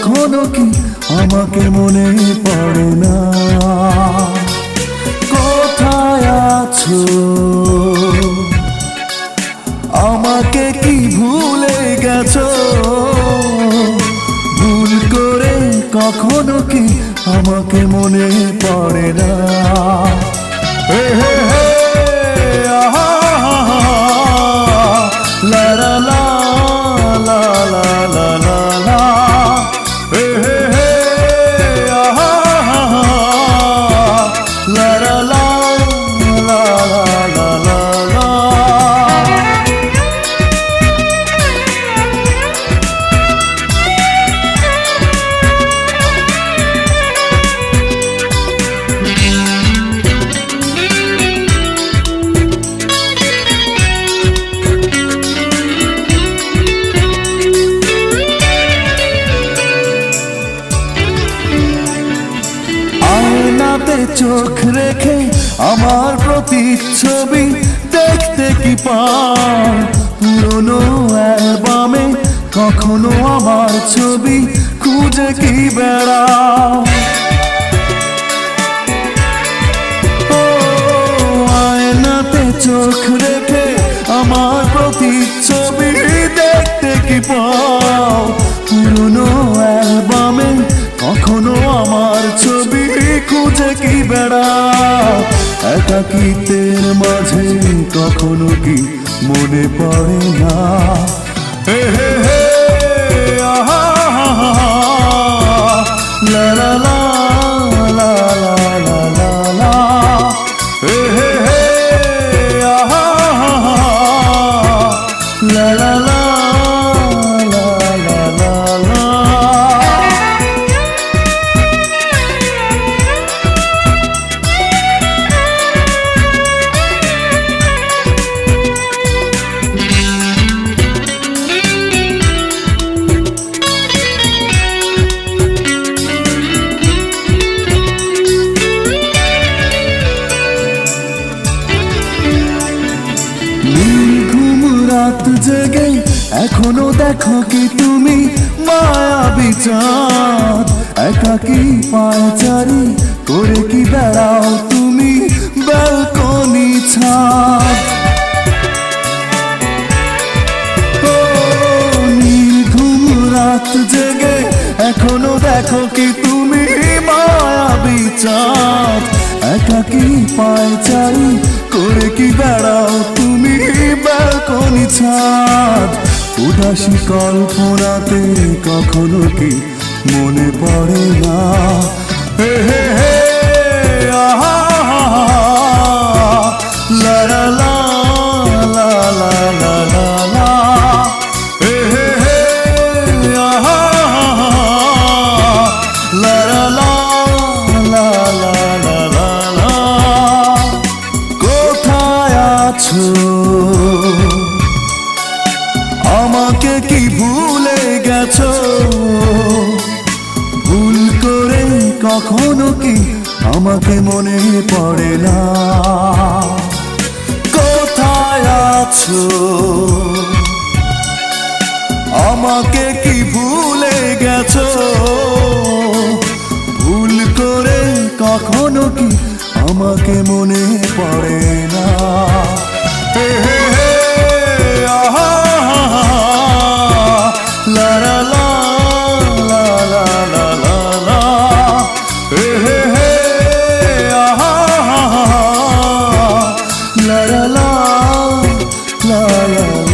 কখনো কি আমাকে মনে পড়ে না? কোথায় আছো? আমাকে কি ভুলে গেছো? ভুল করে কখনো কি আমাকে মনে পড়ে না? হে হে হে আহা লা লা লা লা লা লা লা লা হে হে হে আহা লা লা লা লা লা লা লা। আয়নাতে চোখ রেখে আমার প্রতিচ্ছবি দেখতে কি পাও? পুরনো অ্যালবামে কখনো আমার ছবি খুঁজে কি বেড়াও? ও আয়নাতে চোখ রেখে আমার প্রতিচ্ছবি দেখতে কি পাও? পুরনো অ্যালবামে কখনো আমার ছবি খুঁজে কি বেড়াও? একাকিত্বের মাঝে কখনো কি মনে পড়ে না? হে হে হে আহা লা লা লা লা লা লা লা লা হে হে হে আহা লা লা লা লা লা লা লা। রাত জেগে এখনো দেখো কি তুমি মায়াবী চাঁদ? একাকি পায়চারি করে কি বেড়াও তুমি ব্যালকনি ছাদ? ও নির্ঘুম রাত জেগে এখনো দেখো কি তুমি মায়াবী চাঁদ? একাকি পায়চারি করে কি বেড়াও তুমি ব্যালকনি ছাদ? উদাসী কল্পনাতে কখনো কি মনে পড়ে না? হে হে হে আহা লা লা লা লা লা লা লা লা হে হে হে আহা লা লা লা লা লা লা লা লা। কোথায় আছো? আমাকে কি ভুলে গেছো? ভুল করে কখনো কি আমাকে মনে পড়ে না? কোথায় আছো? আমাকে কি ভুলে গেছো? ভুল করে কখনো কি আমাকে মনে পড়ে না? হে হে হে আহা লা লা লা লা লা লা লা লা হে হে হে আহা লা লা লা লা লা।